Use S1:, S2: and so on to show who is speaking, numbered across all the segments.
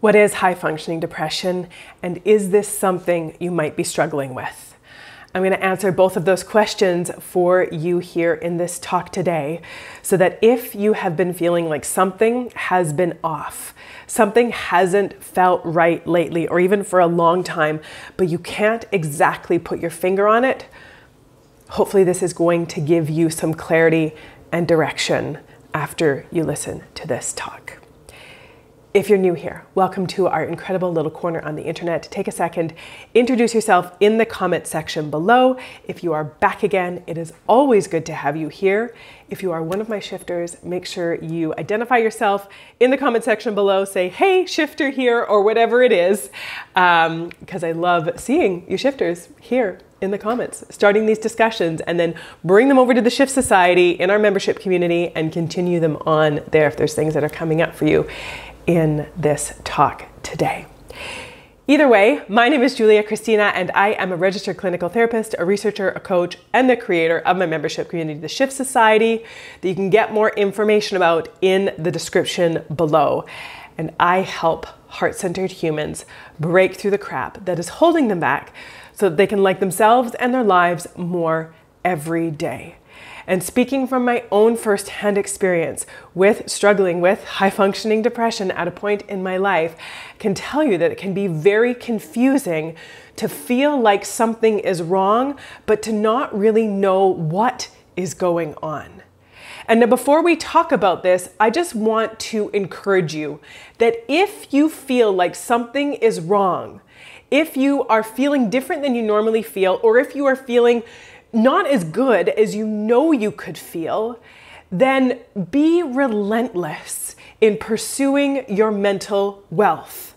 S1: What is high functioning depression, and is this something you might be struggling with? I'm going to answer both of those questions for you here in this talk today, so that if you have been feeling like something has been off, something hasn't felt right lately, or even for a long time, but you can't exactly put your finger on it, hopefully this is going to give you some clarity and direction after you listen to this talk. If you're new here, welcome to our incredible little corner on the internet. Take a second, introduce yourself in the comment section below. If you are back again, it is always good to have you here. If you are one of my shifters, make sure you identify yourself in the comment section below. Say, hey, shifter here, or whatever it is, because I love seeing you shifters here in the comments, starting these discussions, and then bring them over to the Shift Society in our membership community and continue them on there if there's things that are coming up for you in this talk today. Either way, my name is Kristina, and I am a registered clinical therapist, a researcher, a coach, and the creator of my membership community, the Shift Society, that you can get more information about in the description below. And I help heart-centered humans break through the crap that is holding them back so that they can like themselves and their lives more every day. And speaking from my own firsthand experience with struggling with high-functioning depression at a point in my life, can tell you that it can be very confusing to feel like something is wrong, but to not really know what is going on. And now before we talk about this, I just want to encourage you that if you feel like something is wrong, if you are feeling different than you normally feel, or if you are feeling not as good as you know you could feel, then be relentless in pursuing your mental wealth.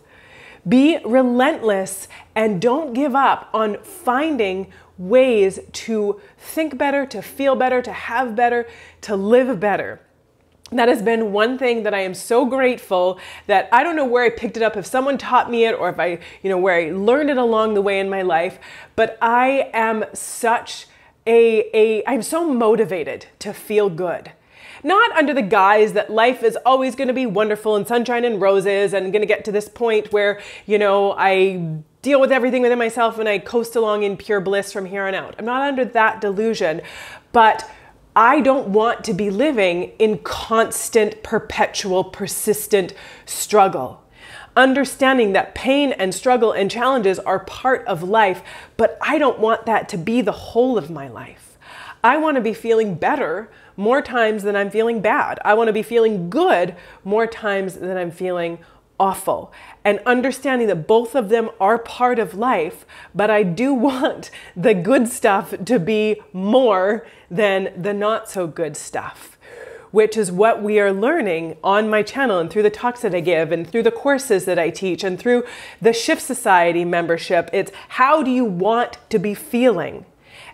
S1: Be relentless and don't give up on finding ways to think better, to feel better, to have better, to live better. That has been one thing that I am so grateful that I don't know where I picked it up, if someone taught me it, or if I, where I learned it along the way in my life, but I am I'm so motivated to feel good. Not under the guise that life is always going to be wonderful and sunshine and roses and going to get to this point where, I deal with everything within myself and I coast along in pure bliss from here on out. I'm not under that delusion, but I don't want to be living in constant, perpetual, persistent struggle. Understanding that pain and struggle and challenges are part of life, but I don't want that to be the whole of my life. I want to be feeling better more times than I'm feeling bad. I want to be feeling good more times than I'm feeling awful. And understanding that both of them are part of life, but I do want the good stuff to be more than the not so good stuff, which is what we are learning on my channel and through the talks that I give and through the courses that I teach and through the Shift Society membership. It's how do you want to be feeling?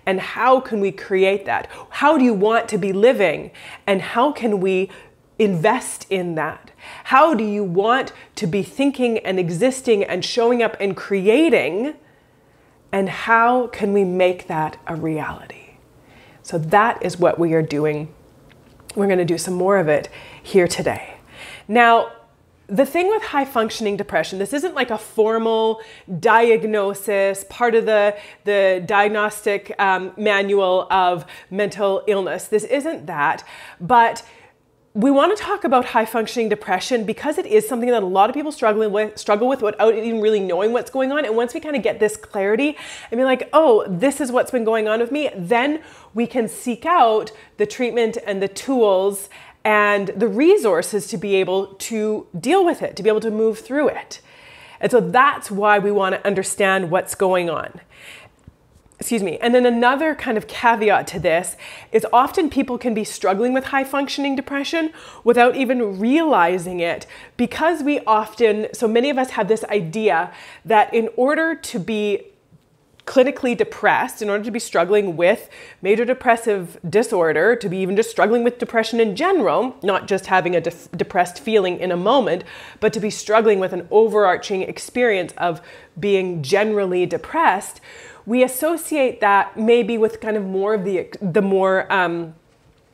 S1: And how can we create that? How do you want to be living? And how can we invest in that? How do you want to be thinking and existing and showing up and creating? And how can we make that a reality? So that is what we are doing. We're going to do some more of it here today. Now, the thing with high functioning depression, this isn't like a formal diagnosis, part of the diagnostic manual of mental illness. This isn't that, but we want to talk about high functioning depression because it is something that a lot of people struggle with without even really knowing what's going on. And once we kind of get this clarity and be like, oh, this is what's been going on with me, then we can seek out the treatment and the tools and the resources to be able to deal with it, to be able to move through it. And so that's why we want to understand what's going on. Excuse me. And then another kind of caveat to this is often people can be struggling with high functioning depression without even realizing it, because so many of us have this idea that in order to be clinically depressed, in order to be struggling with major depressive disorder, to be even just struggling with depression in general, not just having a depressed feeling in a moment, but to be struggling with an overarching experience of being generally depressed, we associate that maybe with kind of more of the more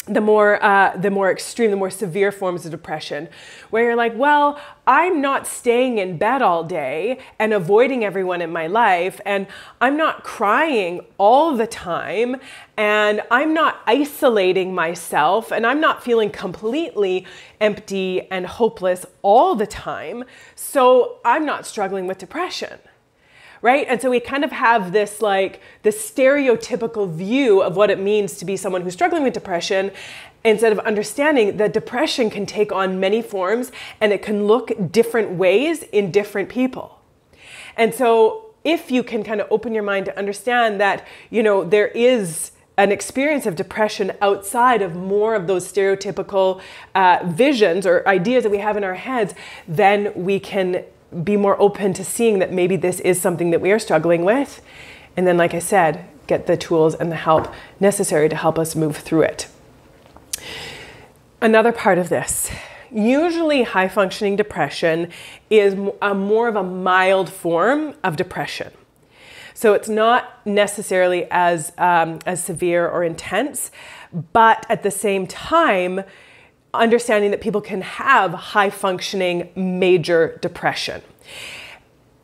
S1: the more extreme, the more severe forms of depression, where you're like, well, I'm not staying in bed all day and avoiding everyone in my life, and I'm not crying all the time, and I'm not isolating myself, and I'm not feeling completely empty and hopeless all the time, so I'm not struggling with depression. Right? And so we kind of have this stereotypical view of what it means to be someone who's struggling with depression, instead of understanding that depression can take on many forms and it can look different ways in different people. And so if you can kind of open your mind to understand that, there is an experience of depression outside of more of those stereotypical visions or ideas that we have in our heads, then we can be more open to seeing that maybe this is something that we are struggling with. And then, like I said, get the tools and the help necessary to help us move through it. Another part of this, usually high functioning depression is more of a mild form of depression. So it's not necessarily as severe or intense, but at the same time, understanding that people can have high functioning major depression.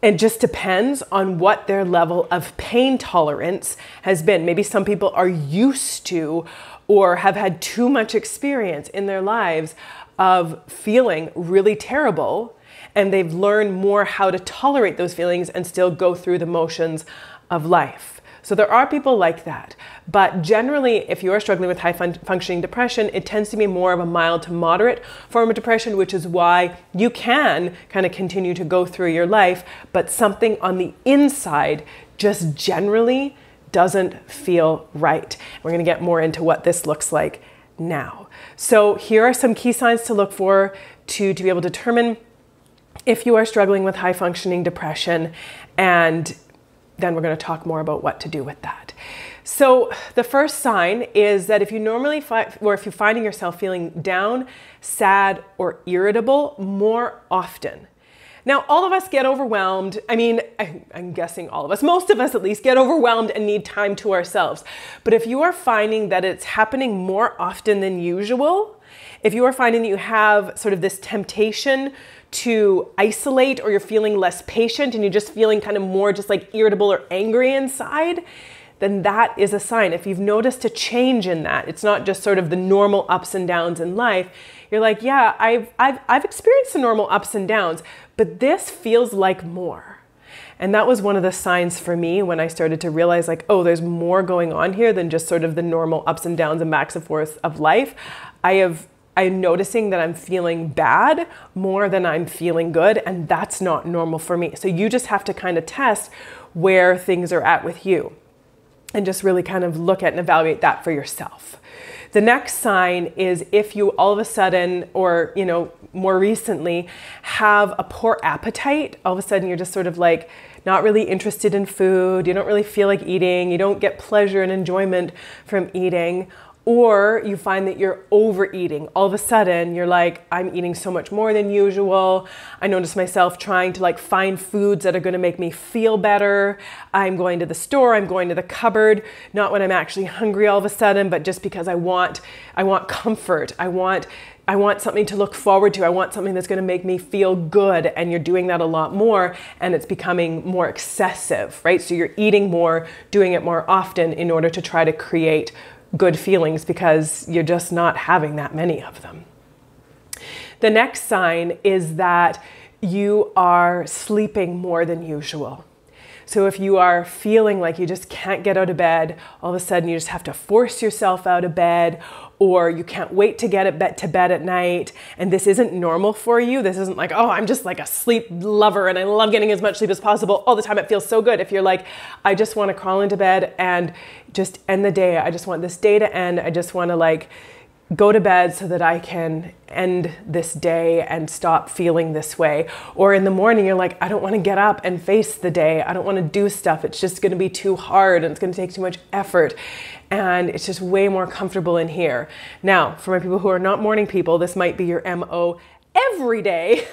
S1: It just depends on what their level of pain tolerance has been. Maybe some people are used to or have had too much experience in their lives of feeling really terrible, and they've learned more how to tolerate those feelings and still go through the motions of life. So there are people like that, but generally, if you are struggling with high functioning depression, it tends to be more of a mild to moderate form of depression, which is why you can kind of continue to go through your life, but something on the inside just generally doesn't feel right. We're going to get more into what this looks like now. So here are some key signs to look for to be able to determine if you are struggling with high functioning depression, and then we're going to talk more about what to do with that. So the first sign is that if you're finding yourself feeling down, sad, or irritable more often. Now, all of us get overwhelmed. I mean, I'm guessing all of us, most of us at least, get overwhelmed and need time to ourselves. But if you are finding that it's happening more often than usual, if you are finding that you have sort of this temptation to isolate, or you're feeling less patient and you're just feeling kind of more just like irritable or angry inside, then that is a sign. If you've noticed a change in that, it's not just sort of the normal ups and downs in life. You're like, yeah, I've experienced the normal ups and downs, but this feels like more. And that was one of the signs for me when I started to realize like, oh, there's more going on here than just sort of the normal ups and downs and backs and forths of life. I'm noticing that I'm feeling bad more than I'm feeling good, and that's not normal for me. So you just have to kind of test where things are at with you and just really kind of look at and evaluate that for yourself. The next sign is if you all of a sudden, or more recently, have a poor appetite. All of a sudden you're just sort of like not really interested in food, you don't really feel like eating, you don't get pleasure and enjoyment from eating, or you find that you're overeating. All of a sudden, you're like, I'm eating so much more than usual. I notice myself trying to find foods that are going to make me feel better. I'm going to the store, I'm going to the cupboard, not when I'm actually hungry all of a sudden, but just because I want comfort. I want something to look forward to. I want something that's going to make me feel good. And you're doing that a lot more, and it's becoming more excessive, right? So you're eating more, doing it more often in order to try to create good feelings because you're just not having that many of them. The next sign is that you are sleeping more than usual. So if you are feeling like you just can't get out of bed, all of a sudden you just have to force yourself out of bed, or you can't wait to get to bed at night, and this isn't normal for you. This isn't like, oh, I'm just like a sleep lover and I love getting as much sleep as possible all the time. It feels so good. If you're like, I just want to crawl into bed and just end the day. I just want this day to end. I just want to go to bed so that I can end this day and stop feeling this way. Or in the morning, you're like, I don't want to get up and face the day. I don't want to do stuff. It's just going to be too hard and it's going to take too much effort. And it's just way more comfortable in here. Now, for my people who are not morning people, this might be your MO every day.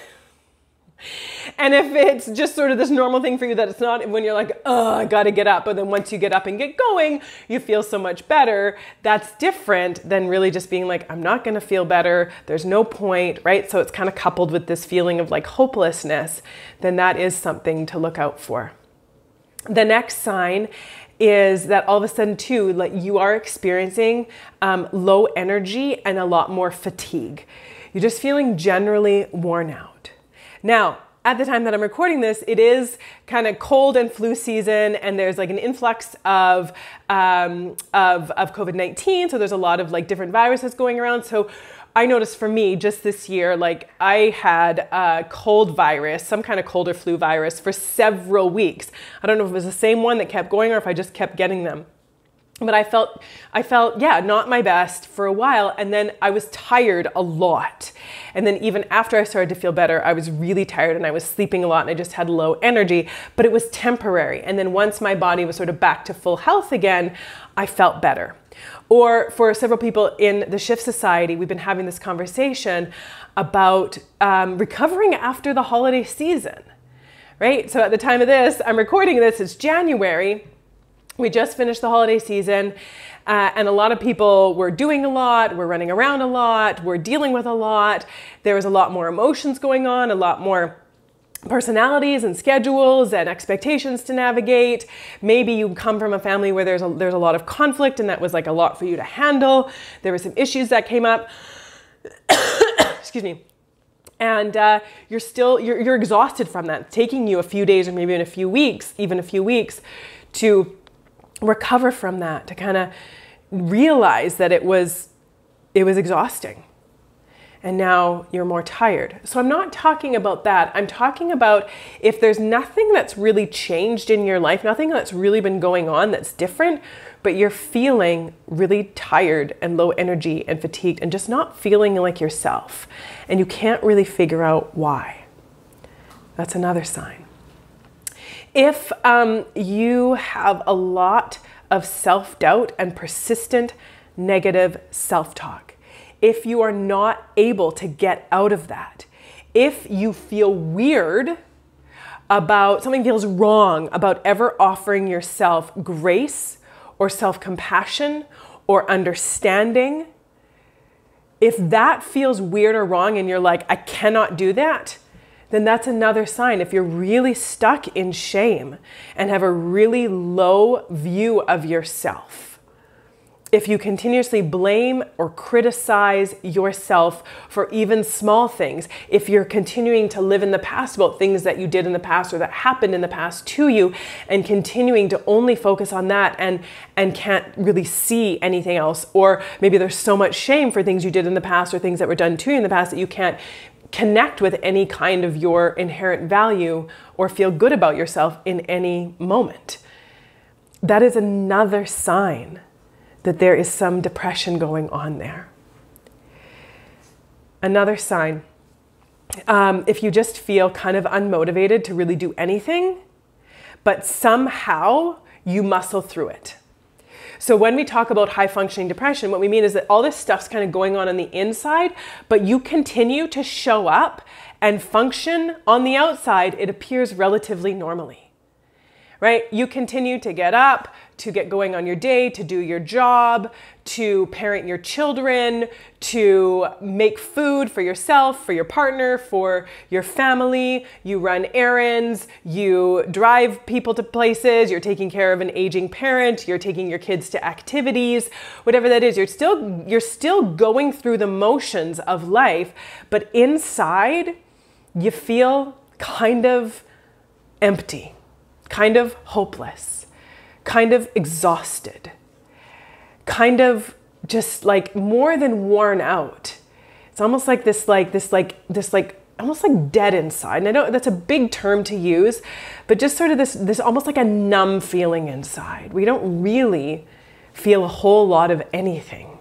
S1: And if it's just sort of this normal thing for you that it's not, when you're like, oh, I got to get up. But then once you get up and get going, you feel so much better. That's different than really just being like, I'm not going to feel better. There's no point, right? So it's kind of coupled with this feeling of like hopelessness. Then that is something to look out for. The next sign is that all of a sudden too, like you are experiencing low energy and a lot more fatigue. You're just feeling generally worn out. Now, at the time that I'm recording this, it is kind of cold and flu season, and there's like an influx of COVID-19. So there's a lot of like different viruses going around. So I noticed for me just this year, like I had a cold virus, some kind of cold or flu virus for several weeks. I don't know if it was the same one that kept going or if I just kept getting them. But I felt, yeah, not my best for a while. And then I was tired a lot. And then even after I started to feel better, I was really tired and I was sleeping a lot and I just had low energy, but it was temporary. And then once my body was sort of back to full health again, I felt better. Or for several people in the Shift Society, we've been having this conversation about recovering after the holiday season, right? So at the time of this, I'm recording this, it's January. We just finished the holiday season and a lot of people were doing a lot, we're running around a lot, we're dealing with a lot. There was a lot more emotions going on, a lot more personalities and schedules and expectations to navigate. Maybe you come from a family where there's a lot of conflict and that was like a lot for you to handle. There were some issues that came up. Excuse me. And you're exhausted from that. It's taking you a few days or maybe even a few weeks to recover from that, to kind of realize that it was exhausting. And now you're more tired. So I'm not talking about that. I'm talking about if there's nothing that's really changed in your life, nothing that's really been going on that's different, but you're feeling really tired and low energy and fatigued and just not feeling like yourself. And you can't really figure out why. That's another sign. If you have a lot of self-doubt and persistent negative self-talk, if you are not able to get out of that, if you feel weird about something, feels wrong about ever offering yourself grace or self-compassion or understanding, if that feels weird or wrong and you're like, I cannot do that, then that's another sign. If you're really stuck in shame and have a really low view of yourself, if you continuously blame or criticize yourself for even small things, if you're continuing to live in the past about things that you did in the past or that happened in the past to you and continuing to only focus on that and can't really see anything else, or maybe there's so much shame for things you did in the past or things that were done to you in the past that you can't connect with any kind of your inherent value or feel good about yourself in any moment. That is another sign that there is some depression going on there. Another sign, if you just feel kind of unmotivated to really do anything, but somehow you muscle through it. So when we talk about high functioning depression, what we mean is that all this stuff's kind of going on the inside, but you continue to show up and function on the outside. It appears relatively normally, right? You continue to get up, to get going on your day, to do your job, to parent your children, to make food for yourself, for your partner, for your family. You run errands, you drive people to places, you're taking care of an aging parent, you're taking your kids to activities, whatever that is. You're still going through the motions of life, but inside you feel kind of empty, kind of hopeless, kind of exhausted, kind of just like more than worn out. It's almost like almost like dead inside. And I know that's a big term to use, but just sort of this almost like a numb feeling inside. We don't really feel a whole lot of anything.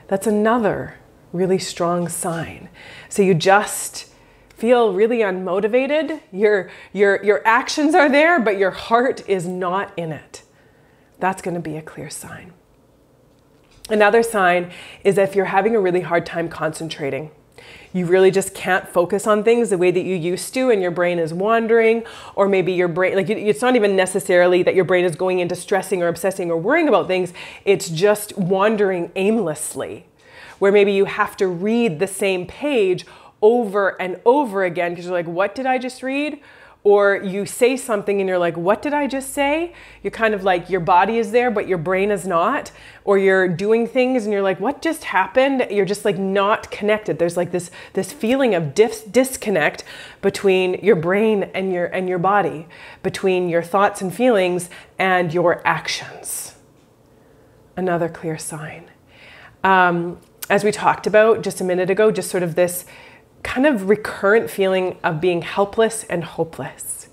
S1: That's another really strong sign. So you just feel really unmotivated. Your actions are there, but your heart is not in it. That's going to be a clear sign. Another sign is if you're having a really hard time concentrating. You really just can't focus on things the way that you used to, and your brain is wandering, or maybe your brain, like it's not even necessarily that your brain is going into stressing or obsessing or worrying about things. It's just wandering aimlessly, where maybe you have to read the same page over and over again because you're like, what did I just read? Or you say something and you're like, what did I just say? You're kind of like, your body is there, but your brain is not. Or you're doing things and you're like, what just happened? You're just like not connected. There's like this feeling of disconnect between your brain and your body, between your thoughts and feelings and your actions. Another clear sign. As we talked about just a minute ago, just sort of this kind of recurrent feeling of being helpless and hopeless.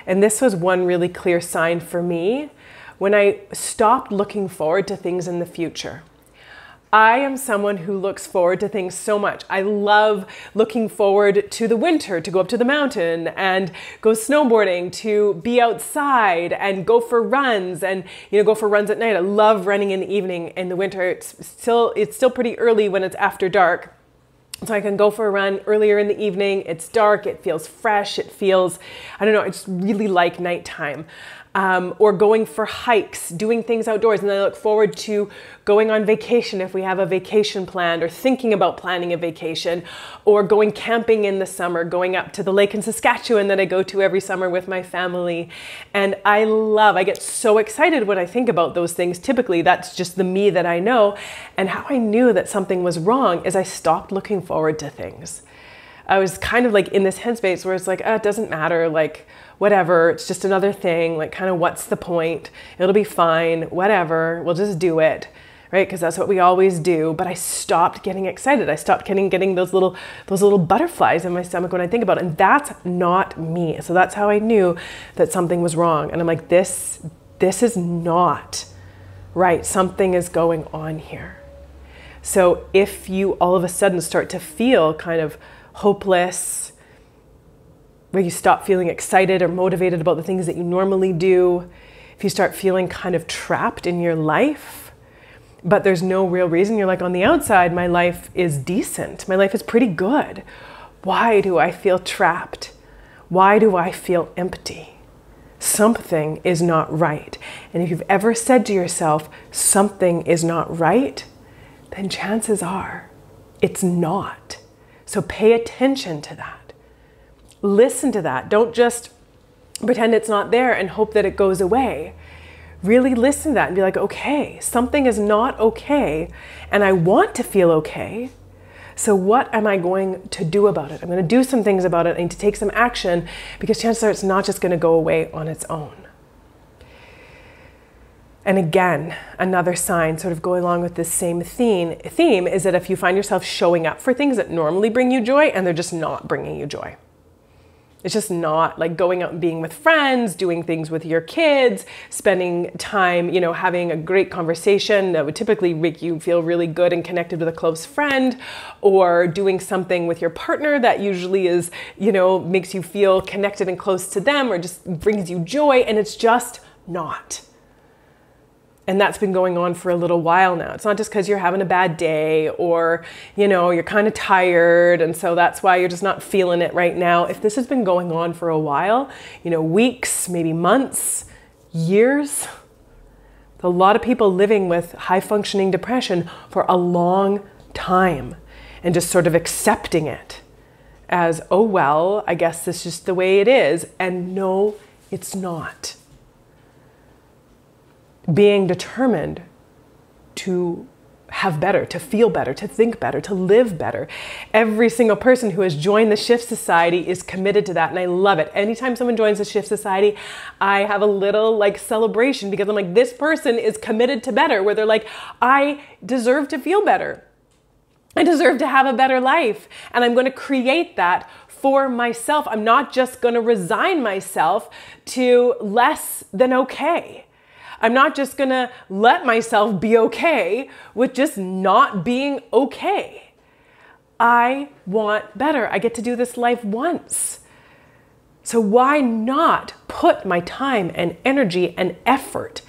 S1: And this was one really clear sign for me when I stopped looking forward to things in the future. I am someone who looks forward to things so much. I love looking forward to the winter, to go up to the mountain and go snowboarding, to be outside and go for runs and, go for runs at night. I love running in the evening. In the winter, it's still pretty early when it's after dark. So I can go for a run earlier in the evening. It's dark, it feels fresh, it feels, I don't know, I just really like nighttime. Or going for hikes, doing things outdoors. And I look forward to going on vacation if we have a vacation planned, or thinking about planning a vacation, or going camping in the summer, going up to the lake in Saskatchewan that I go to every summer with my family. And I get so excited when I think about those things. Typically, that's just the me that I know. And how I knew that something was wrong is I stopped looking forward to things. I was kind of like in this headspace where it's like, it doesn't matter, like, whatever, it's just another thing, like kind of what's the point? It'll be fine, whatever, we'll just do it, right? Because that's what we always do. But I stopped getting excited. I stopped getting those little butterflies in my stomach when I think about it. And that's not me. So that's how I knew that something was wrong. And I'm like, this is not right. Something is going on here. So if you all of a sudden start to feel kind of hopeless, where you stop feeling excited or motivated about the things that you normally do, if you start feeling kind of trapped in your life, but there's no real reason, you're like, on the outside, my life is decent. My life is pretty good. Why do I feel trapped? Why do I feel empty? Something is not right. And if you've ever said to yourself, something is not right, then chances are it's not. So pay attention to that. Listen to that. Don't just pretend it's not there and hope that it goes away. Really listen to that and be like, okay, something is not okay, and I want to feel okay. So what am I going to do about it? I'm going to do some things about it. I need to take some action, because chances are it's not just going to go away on its own. And again, another sign sort of going along with this same theme is that if you find yourself showing up for things that normally bring you joy and they're just not bringing you joy. It's just not, like going out and being with friends, doing things with your kids, spending time, having a great conversation that would typically make you feel really good and connected with a close friend, or doing something with your partner that usually is, makes you feel connected and close to them, or just brings you joy, and it's just not. And that's been going on for a little while now. It's not just because you're having a bad day, or, you're kind of tired, and so that's why you're just not feeling it right now. If this has been going on for a while, weeks, maybe months, years, a lot of people living with high functioning depression for a long time, and just sort of accepting it as, oh, well, I guess this is just the way it is. And no, it's not. Being determined to have better, to feel better, to think better, to live better. Every single person who has joined the Shift Society is committed to that, and I love it. Anytime someone joins the Shift Society, I have a little celebration, because I'm like, this person is committed to better, where they're like, I deserve to feel better. I deserve to have a better life, and I'm going to create that for myself. I'm not just going to resign myself to less than okay. I'm not just going to let myself be okay with just not being okay. I want better. I get to do this life once. So why not put my time and energy and effort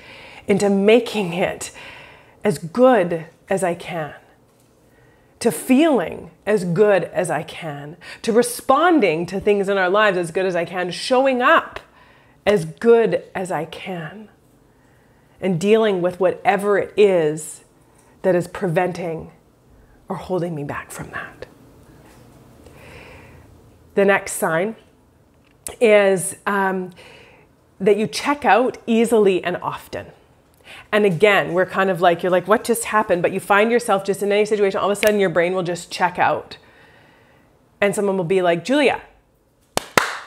S1: into making it as good as I can? to feeling as good as I can, to responding to things in our lives as good as I can, showing up as good as I can, and dealing with whatever it is that is preventing or holding me back from that. The next sign is that you check out easily and often. And again, we're kind of like, you're like, what just happened? But you find yourself just in any situation, all of a sudden your brain will just check out. And someone will be like, Julia.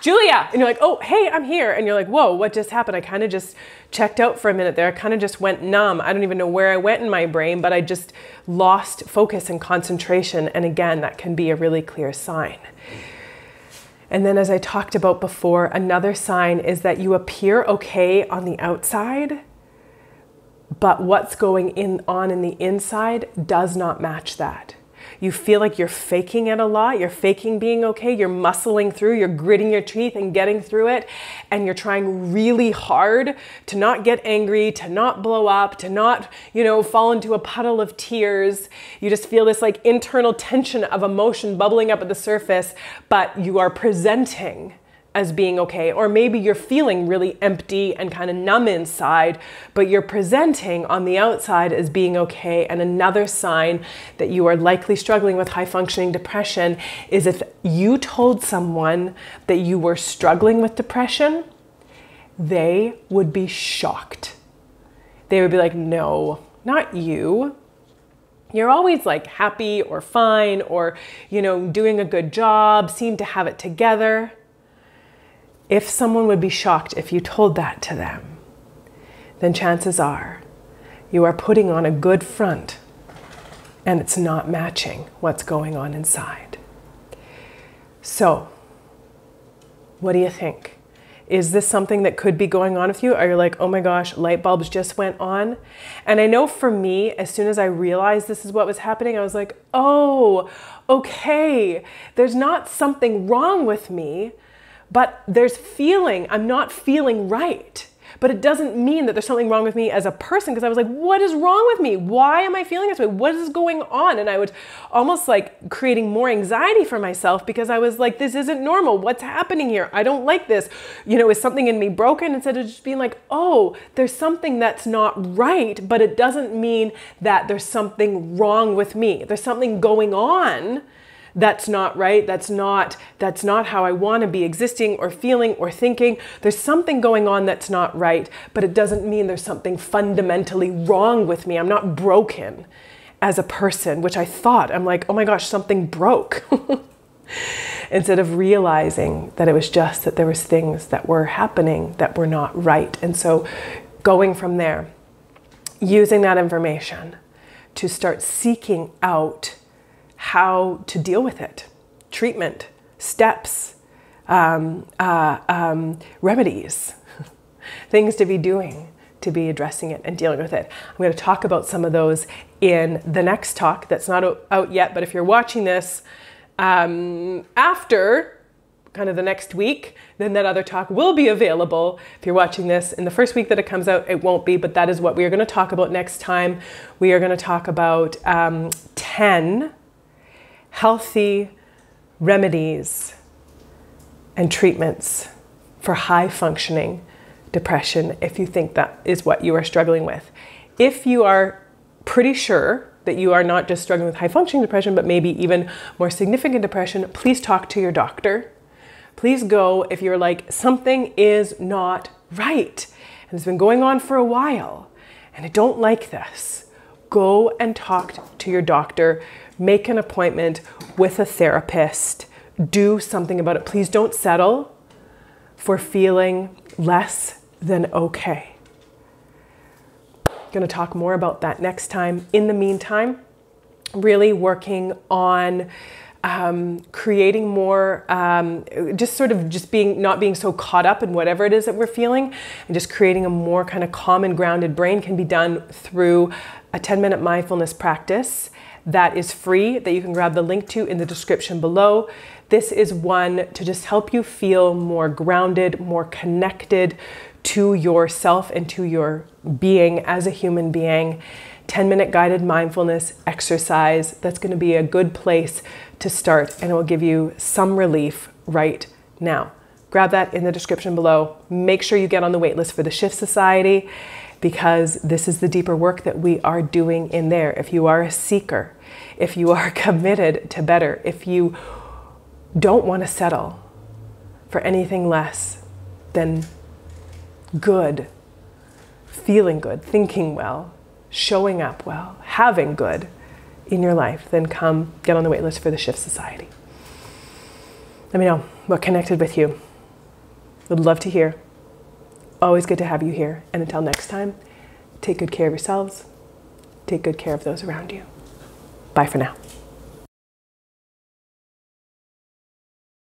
S1: And you're like, oh, hey, I'm here. And you're like, whoa, what just happened? I kind of just checked out for a minute there. I kind of just went numb. I don't even know where I went in my brain, but I just lost focus and concentration. And again, that can be a really clear sign. And then as I talked about before, another sign is that you appear okay on the outside, but what's going on in the inside does not match that. You feel like you're faking it a lot. You're faking being okay. You're muscling through. You're gritting your teeth and getting through it. And you're trying really hard to not get angry, to not blow up, to not, fall into a puddle of tears. You just feel this like internal tension of emotion bubbling up at the surface, but you are presenting as being okay. Or maybe you're feeling really empty and kind of numb inside, but you're presenting on the outside as being okay. And another sign that you are likely struggling with high functioning depression is if you told someone that you were struggling with depression, they would be shocked. They would be like, no, not you. You're always like happy or fine or, doing a good job, seem to have it together. If someone would be shocked if you told that to them, then chances are you are putting on a good front and it's not matching what's going on inside. So, what do you think? Is this something that could be going on with you? Are you like, oh my gosh, light bulbs just went on? And I know for me, as soon as I realized this is what was happening, I was like, oh, okay, there's not something wrong with me. But I'm not feeling right. But it doesn't mean that there's something wrong with me as a person, because I was like, what is wrong with me? Why am I feeling this way? What is going on? And I was almost like creating more anxiety for myself because I was like, this isn't normal. What's happening here? I don't like this. Is something in me broken? Instead of just being like, oh, there's something that's not right, but it doesn't mean that there's something wrong with me. There's something going on that's not right. That's not how I want to be existing or feeling or thinking. There's something going on that's not right, but it doesn't mean there's something fundamentally wrong with me. I'm not broken as a person, which I thought. I'm like, oh my gosh, something broke. Instead of realizing that it was just that there was things that were happening that were not right. And so going from there, using that information to start seeking out how to deal with it, treatment, steps, remedies, things to be doing, to be addressing it and dealing with it. I'm going to talk about some of those in the next talk that's not out yet, but if you're watching this after kind of the next week, then that other talk will be available. If you're watching this in the first week that it comes out, it won't be, but that is what we are going to talk about next time. We are going to talk about 10 healthy remedies and treatments for high functioning depression if you think that is what you are struggling with. If you are pretty sure that you are not just struggling with high functioning depression, but maybe even more significant depression, please talk to your doctor. Please go if you're like, something is not right and it's been going on for a while and I don't like this. Go and talk to your doctor. Make an appointment with a therapist. Do something about it. Please don't settle for feeling less than okay. I'm going to talk more about that next time. In the meantime, really working on creating more, not being so caught up in whatever it is that we're feeling, and just creating a more kind of calm and grounded brain can be done through a 10-minute mindfulness practice that is free, that you can grab the link to in the description below. This is one to just help you feel more grounded, more connected to yourself and to your being as a human being, 10-minute guided mindfulness exercise. That's going to be a good place to start, and it will give you some relief right now. Grab that in the description below. Make sure you get on the wait list for the Shift Society, because this is the deeper work that we are doing in there. If you are a seeker, if you are committed to better, if you don't want to settle for anything less than good, feeling good, thinking well, showing up well, having good in your life, then come get on the wait list for the Shift Society. Let me know what connected with you. Would love to hear. Always good to have you here. And until next time, take good care of yourselves. Take good care of those around you. Bye for now.